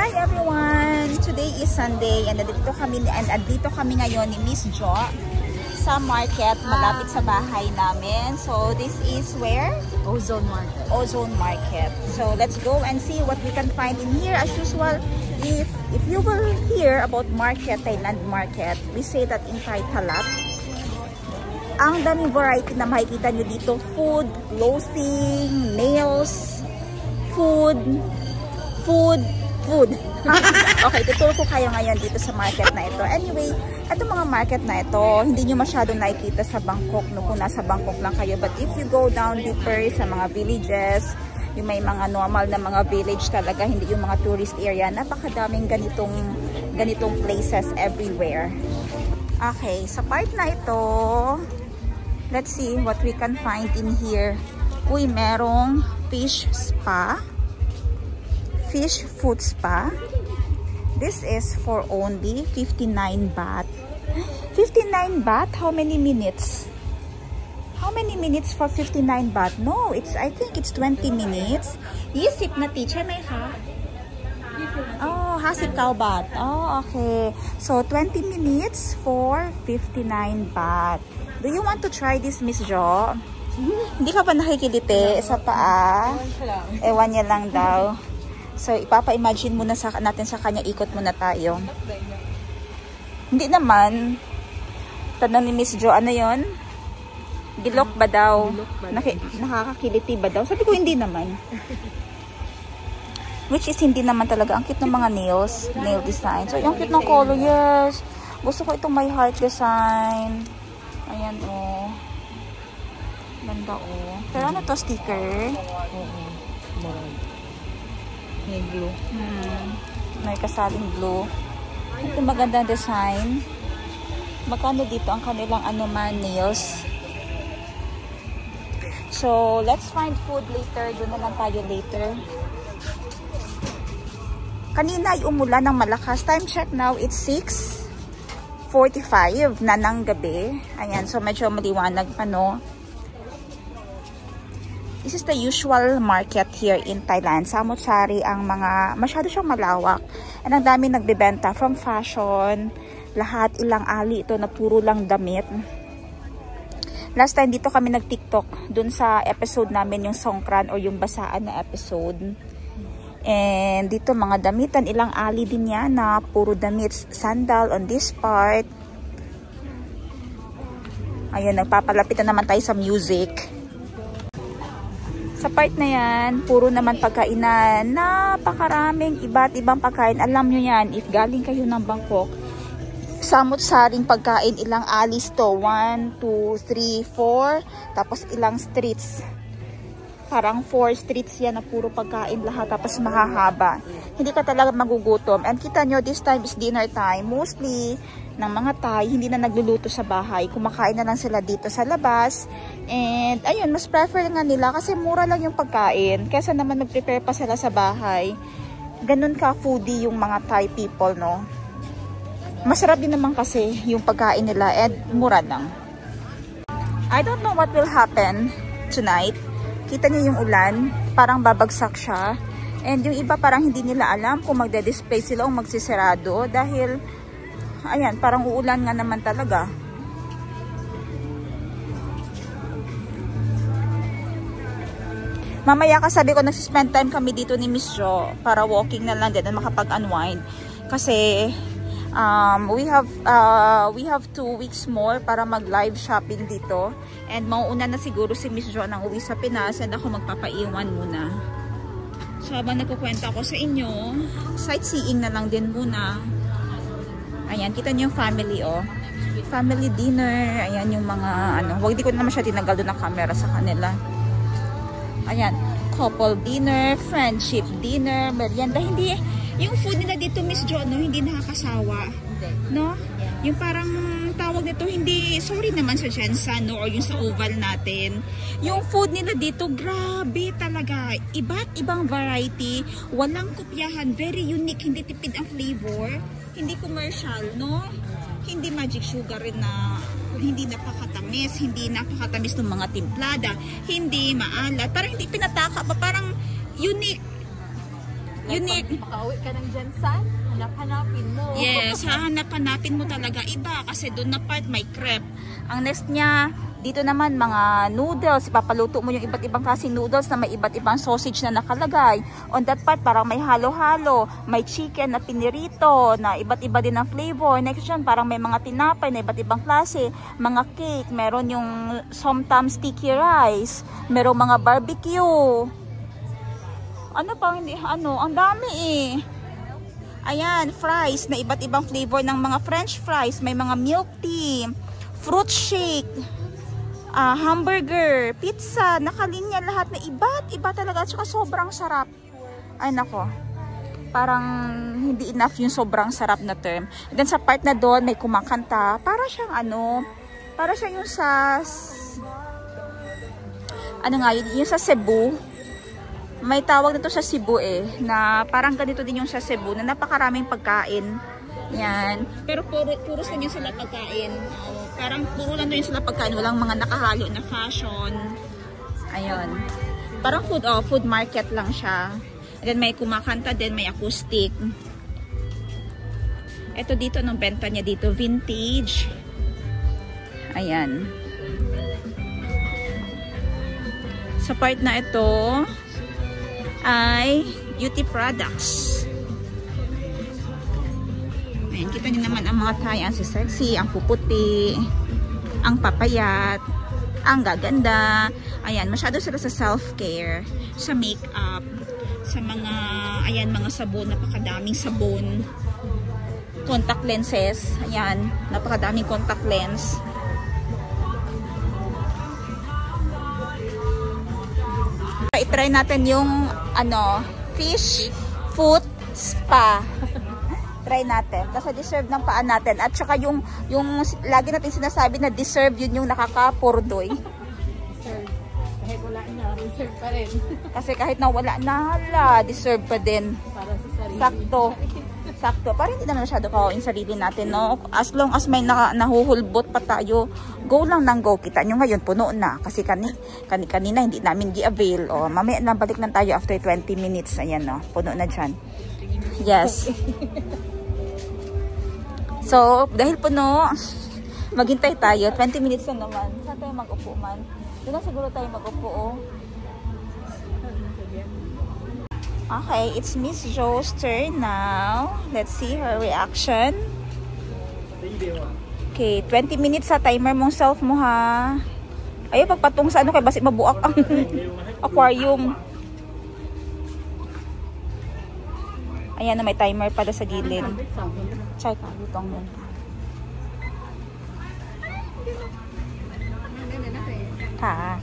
Hi everyone! Today is Sunday and andito kami ngayon ni Miss Jo sa market malapit sa bahay namin. So this is where? Ozone Market. Ozone Market. So let's go and see what we can find in here. As usual, if you will hear about market, Thailand market, we say that in Thai Talat. Ang daming variety na makikita nyo dito. Food, clothing, nails, food. Okay, tuturo ko kayo ngayon dito sa market na ito. Anyway, itong mga market na ito, hindi nyo masyadong nakikita sa Bangkok, no, kung nasa Bangkok lang kayo. But if you go down deeper sa mga villages, yung may mga normal na mga village talaga, hindi yung mga tourist area, napakadaming ganitong places everywhere. Okay, sa part na ito, let's see what we can find in here. Uy, merong fish spa. Fish food spa. This is for only 59 baht. 59 baht? How many minutes? How many minutes for 59 baht? No, I think it's 20 minutes. 20 na teacher may ha? Oh, 50 baht. Oh, okay. So 20 minutes for 59 baht. Do you want to try this, Miss Jo? Hindi ka pa nakikiliti sa paa? Ewan niya lang daw. So, ipapa-imagine muna natin sa kanya, ikot muna tayo. Hindi naman. Tanong ni Miss Jo, ano yon? Gilok ba daw? Nakakakiliti ba daw? Sabi ko, hindi naman. Which is, hindi naman talaga. Ang cute ng mga nails, nail design. So, yung cute ng color, yes. Gusto ko itong my heart design. Ayan, oh. Ganda, oh. Pero ano to, sticker? May blue. May kasaling blue. Ito magandang design. Magkano dito ang kanilang nails? So, let's find food later. Doon na lang tayo later. Kanina ay umulan ng malakas. Time check now, it's 6:45 na ng gabi. Ayan, so medyo maliwanag pa, no? This is the usual market here in Thailand. Samut-sari ang mga, masyado siyang malawak. And ang dami nagbebenta from fashion, lahat, ilang ali ito na puro lang damit. Last time dito kami nag-TikTok dun sa episode namin, yung Songkran o yung basaan na episode. And dito mga damitan, ilang ali din yan na puro damit, sandal on this part. Ayun, nagpapalapit na naman tayo sa music. Sa part na yan, puro naman pagkainan. Napakaraming iba't ibang pagkain. Alam nyo yan, if galing kayo ng Bangkok, samut-saring pagkain, ilang alis to. 1, 2, 3, 4. Tapos ilang streets. Parang 4 streets yan na puro pagkain lahat. Tapos mahahaba. Hindi ka talaga magugutom. And kita nyo, this time is dinner time. Mostly, ng mga Thai, hindi na nagluluto sa bahay. Kumakain na lang sila dito sa labas. And, ayun, mas prefer nga nila kasi mura lang yung pagkain. Kesa naman mag-prepare pa sila sa bahay. Ganun ka foodie yung mga Thai people, no? Masarap din naman kasi yung pagkain nila and mura lang. I don't know what will happen tonight. Kita niyo yung ulan, parang babagsak siya. And yung iba parang hindi nila alam kung magde-display sila o magsisarado dahil ayan, parang uulan nga naman talaga. Mamaya sabi ko nagsispend time kami dito ni Miss Jo para walking na lang din at makapag-unwind. Kasi we have 2 weeks more para mag-live shopping dito. And mauuna na siguro si Miss Jo nang uwi sa Pinas and ako magpapaiwan muna. So habang nagkukwenta ako sa inyo, sightseeing na lang din muna. Ayan, kita niyo yung family, oh. Family dinner. Ayan yung mga, wag di ko naman siya tinanggal doon ng camera sa kanila. Ayan, couple dinner, friendship dinner, merienda. Hindi, yung food nila dito, Miss Jo, no, hindi nakakasawa. No? Yung parang tawag nito, hindi, sorry naman sa Jensen, no, or yung sa oval natin. Yung food nila dito, grabe talaga. Iba't ibang variety, walang kopyahan, very unique, hindi tipid ang flavor. Hindi commercial, no? Hindi magic sugar rin na hindi napakatamis ng mga timplada, hindi maalat, parang hindi pinataka pa, parang unique. Unique. Makauwi ka ng Jensen, hanap-hanapin mo. Yes, hahanap-hanapin mo talaga. Iba kasi doon na part may crepe. Ang next niya, dito naman mga noodles. Ipapaluto mo yung iba't ibang klaseng noodles na may iba't ibang sausage na nakalagay. On that part, parang may halo-halo. May chicken na pinirito na iba't iba din ang flavor. Next dyan, parang may mga tinapay na iba't ibang klase. Mga cake, meron yung somtam sticky rice. Merong mga barbecue. Ano pa hindi? Ano? Ang dami eh. Ayan, fries na iba't ibang flavor ng mga french fries. May mga milk tea, fruit shake, hamburger, pizza, nakalinya lahat na iba't iba talaga. At saka sobrang sarap. Ay nako. Parang hindi enough yung sobrang sarap na term. And then sa part na doon may kumakanta. Para siyang ano, para siya yung sa ano nga yun, yung sa Cebu. May tawag nito sa Cebu eh, na parang ganito din yung sa Cebu, na napakaraming pagkain. Yan. Pero puros lang yun sila pagkain. Parang puro lang yun sila pagkain, walang mga nakahalo na fashion. Ayun. Parang food market lang siya. And then may kumakanta din, may acoustic. Ito dito, nung benta niya dito, vintage. Ayan. Sa part na ito, ay beauty products. Ayan, kita niyo naman ang mga Thai, ang si sexy, ang puputi, ang papayat, ang gaganda. Ayan, masyado sila sa self-care, sa makeup, sa mga, ayan, mga sabon, napakadaming sabon. Contact lenses, ayan, napakadaming contact lens. I-try natin yung ano, fish foot spa. Try natin kasi deserve ng paa natin, at saka yung lagi natin sinasabi na deserve, yun yung nakakapurdoy. Deserve. Kahit wala na, deserve pa rin. Kasi kahit na wala na, hala, deserve pa din. Para sa sarili. Sakto. Sakto. Parang hindi naman masyado kawain sarili natin, no? As long as may nahuhulbot pa tayo, go lang ng go. Kita nyo ngayon, puno na. Kasi kanina hindi namin gi-avail. O, mamaya na balik lang tayo after 20 minutes. Ayan, no? Puno na dyan. Yes. So, dahil puno, maghintay tayo. 20 minutes na naman. Saan tayo mag-upo man? Doon na siguro tayo mag-upo, oh. Okay, it's Miss Jo's turn now. Let's see her reaction. Okay, 20 minutes sa timer mong self mo ha. Ayaw pagpatong sa ano kay basi mabuak ang aquarium. Ayan na, may timer pala sa gilid. Try ka, lutong yun. Ha.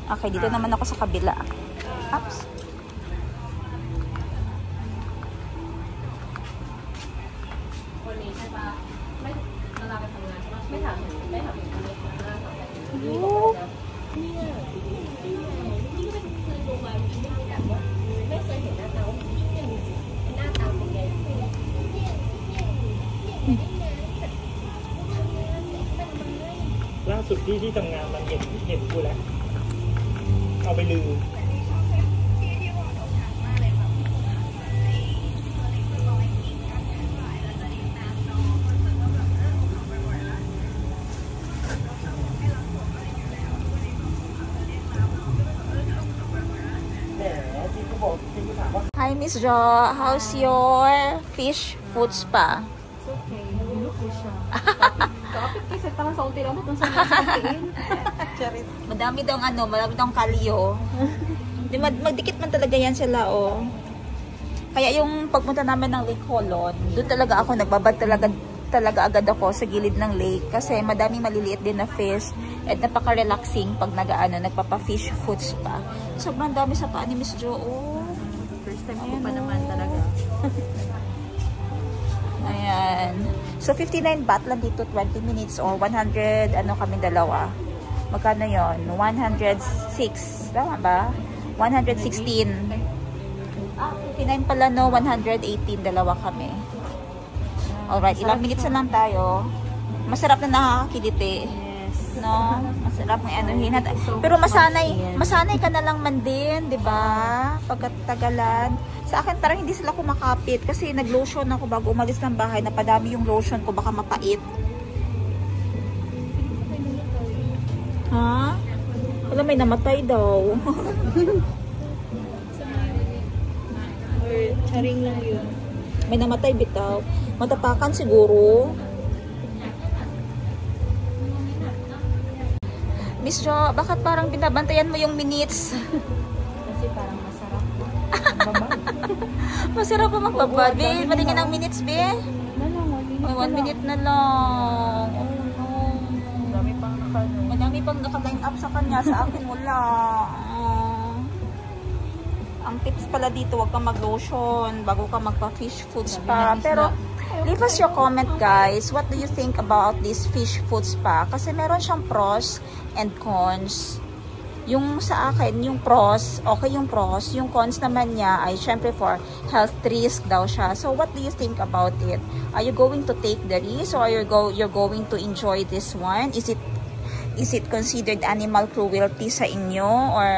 Okay, dito naman ako sa kabila. Oops.สุดที่ทำงานมันเห็นกูแล้วเอาไปลืม Hi Miss Jo, how's your fish food spa? It's okay. Look ko siya. Kapit kasi parang sa unti lang mo kung saan nasasakiin. Madami daw madami daw kalyo. Magdikit man talaga yan sila, oh. Kaya yung pagpunta namin ng Lake Holon, doon talaga ako nagbabad talaga agad ako sa gilid ng lake kasi madaming maliliit din na fish at napaka-relaxing pag nagpapa-fish food spa. Sobrang dami sa paa ni Miss Jo, oh. First time ako pa naman talaga. Ayan. So, 59 baht lang dito, 20 minutes or 100, kami dalawa. Magkano yon? 106. Tama ba? 116. 59 pala, no? 118, dalawa kami. Alright, ilang minutes na lang tayo. Masarap na nakakakiliti. Yes. No? Masarap ng anuhin. Pero masanay ka na lang man din, 'di ba? Pagkatagalan. Sa akin parang hindi sila kumakapit kasi nag-lotion ako bago umalis ng bahay. Napadami yung lotion ko, baka mapait. Ha? Wala, may namatay daw. Charing lang yun. May namatay bitaw. Matapakan siguro. Miss Jo, bakit parang binabantayan mo yung minutes? Kasi parang masarap. Masarap pa magbabad. Be, matingin ang minutes, be. Na lang, 1 minute na lang. Oh no. Madami pang naka-line up sa kanya. Sa akin wala. Ang tips pala dito, huwag kang mag-lotion bago ka magpa-fish food spa. Pero, leave us your comment guys. What do you think about this fish food spa? Kasi meron siyang pros and cons. Yung sa akin, yung pros, okay yung pros. Yung cons naman niya ay syempre for health risk daw siya. So, what do you think about it? Are you going to take the risk or you're going to enjoy this one? Is it considered animal cruelty sa inyo or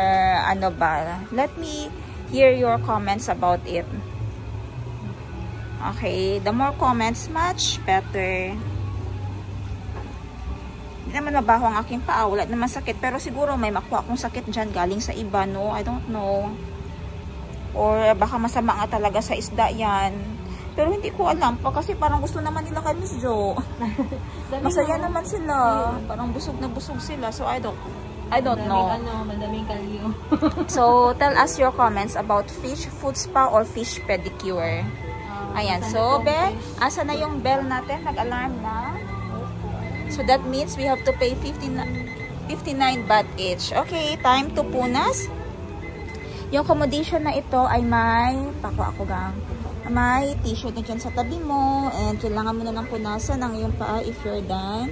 ano ba? Let me hear your comments about it. Okay, the more comments, much better. Hindi naman mabaho ang aking paa, wala naman sakit, pero siguro may makuha akong sakit dyan galing sa iba, no? I don't know. Or baka masama nga talaga sa isda yan. Pero hindi ko alam pa kasi parang gusto naman nila kay Miss Jo. Masaya naman sila. Parang busog na busog sila. So I don't know. Madaming kalyo. So, tell us your comments about fish food spa or fish pedicure. Ayan. So, Be, asa na yung bell natin? Nag-alarm na. So, that means we have to pay 59 baht each. Okay, time to punas. Yung accommodation na ito ay may tissue na dyan sa tabi mo. And kailangan mo na ng punasan ng iyong paa if you're done.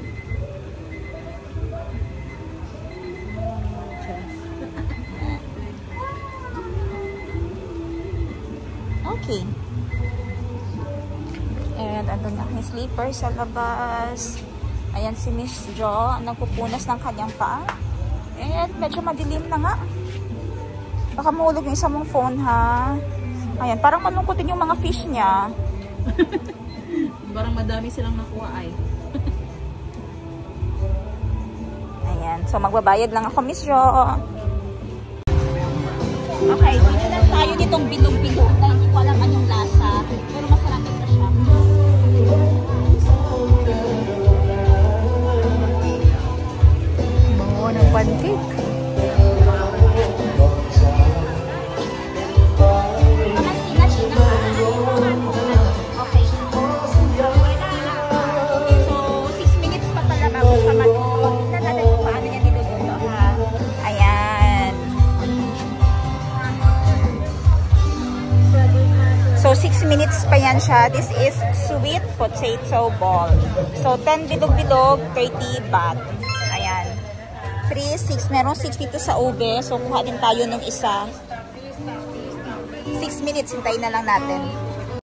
Okay. And andun na yung sleeper sa labas. Ayan si Miss Jo, nagpupunas ng kanyang paa. And medyo madilim na nga. Baka mahulog yung isa mong phone, ha? Ayan, parang malungkotin yung mga fish niya. Parang madami silang nakuha ay. Ayan, so magbabayad lang ako, Miss Jo. Okay, dito lang tayo nitong bilog-bilog na hindi ko alam anong lasa. Pero masarap ito siya. Bango ng pancake. Okay. So, 6 minutes pa pala bago siya matulog. Tignan natin kung paano niya niluluto, ha? Ayan. So, 6 minutes pa yan siya. This is sweet potato ball. So, 10 bilog-bilog, 30 baht. Ayan. 3, 6. Meron 6 dito sa ube. So, kuha din tayo ng isa. 6 minutes. Hintayin na lang natin.